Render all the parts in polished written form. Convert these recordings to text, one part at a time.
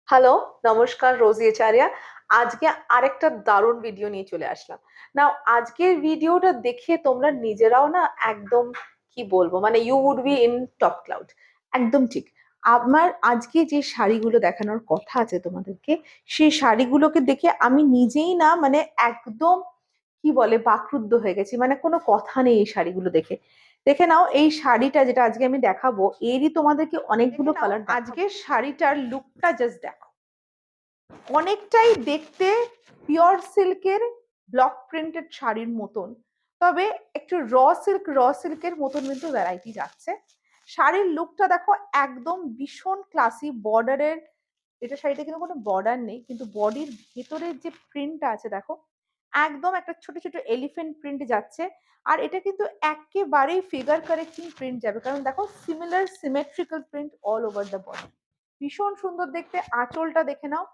Hello, নমস্কার, রোজি আচারিয়া। আজকে আরেকটা দারুণ ভিডিও নিয়ে চলে আসলাম। না, আজকের ভিডিওটা দেখে তোমরা নিজেরাও না একদম কি বলবো, মানে you would be in top cloud. একদম ঠিক। আমার আজকে যে শাড়িগুলো দেখানোর কথা আছে তোমাদেরকে, সেই শাড়িগুলোকে দেখে আমি নিজেই না মানে একদম কি বলে বাকরুদ্ধ হয়ে গেছি, মানে কোনো কথা নেই এই শাড়িগুলো দেখে। দেখে নাও এই শাড়িটা যেটা আজকে আমি দেখাবো, এরই তোমাদেরকে অনেকগুলো কালার। আজকের শাড়িটার লুকটা জাস্ট দেখো, অনেকটাই দেখতে পিওর সিল্কের ব্লক প্রিন্টেড শাড়ির মতন, তবে একটু র সিল্কের মতন কিন্তু ভ্যারাইটি যাচ্ছে। শাড়ির লুকটা দেখো, একদম ভীষণ ক্লাসি। বর্ডারের, এটা শাড়িতে কিন্তু কোনো বর্ডার নেই, কিন্তু বডির ভেতরের যে প্রিন্টটা আছে দেখো, একদম একটা ছোট ছোট এলিফেন্ট প্রিন্ট যাচ্ছে। আর এটা কিন্তু একেবারেই ফিগার কারেক্টিং প্রিন্ট যাবে, কারণ দেখো similar symmetrical print all over the body. ভীষণ সুন্দর দেখতে। আঁচলটা দেখে নাও,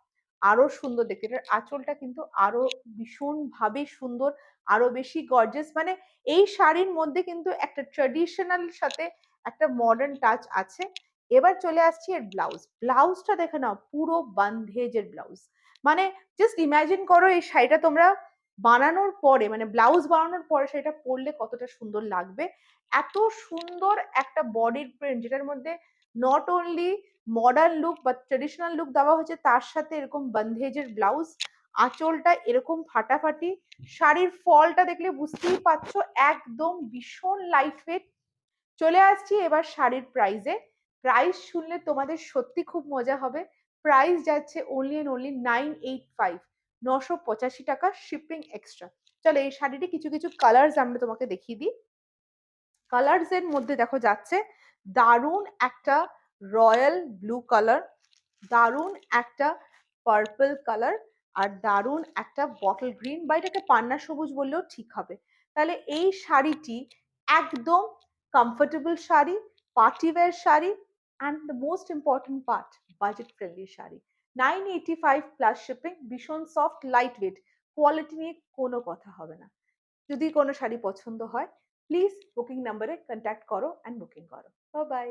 আরো সুন্দর দেখতে। এটার আঁচলটা কিন্তু আরো ভীষণ ভাবে সুন্দর, আরো বেশি গর্জিয়াস। মানে এই শাড়ির মধ্যে কিন্তু একটা ট্র্যাডিশনাল সাথে একটা মডার্ন টাচ আছে। এবার চলে আসছি এর ব্লাউজ। ব্লাউজটা দেখে নাও, পুরো বান্ধেজের ব্লাউজ। মানে জাস্ট ইমাজিন করো এই শাড়িটা তোমরা বানানোর পরে, মানে ব্লাউজ বানানোর পরে সেটা পরলে কতটা সুন্দর লাগবে। এত সুন্দর একটা বডির প্রিন্ট, যেটার মধ্যে নট অনলি মডার্ন লুক বা ট্রেডিশনাল লুক দেওয়া হয়েছে, তার সাথে এরকম বন্ধেজের ব্লাউজ। আঁচলটা এরকম ফাটাফাটি। শাড়ির ফলটা দেখলে বুঝতেই পারছো, একদম ভীষণ লাইট ওয়েট। চলে আসছি এবার শাড়ির প্রাইসে। প্রাইস শুনলে তোমাদের সত্যি খুব মজা হবে। প্রাইস যাচ্ছে অনলি এন্ড অনলি 985, 985 টাকা, শিপিং এক্সট্রা। চলো এই শাড়িটি কিছু কিছু কালার্স আমরা তোমাকে দেখিয়ে দিই। কালার্স এর মধ্যে দেখো যাচ্ছে দারুণ একটা রয়্যাল ব্লু কালার, দারুণ একটা পার্পল কালার, আর দারুণ একটা বটল গ্রিন, বা এটাকে পান্না সবুজ বললেও ঠিক হবে। তাহলে এই শাড়িটি একদম comfortable sari, party wear sari, and the most important part, budget friendly sari. 985 plus shipping, ভীষণ সফট, লাইট ওয়েট, কোয়ালিটি নিয়ে কোনো কথা হবে না। যদি কোনো শাড়ি পছন্দ হয়, প্লিজ বুকিং নাম্বারে কন্ট্যাক্ট করো অ্যান্ড বুকিং করো। Bye bye.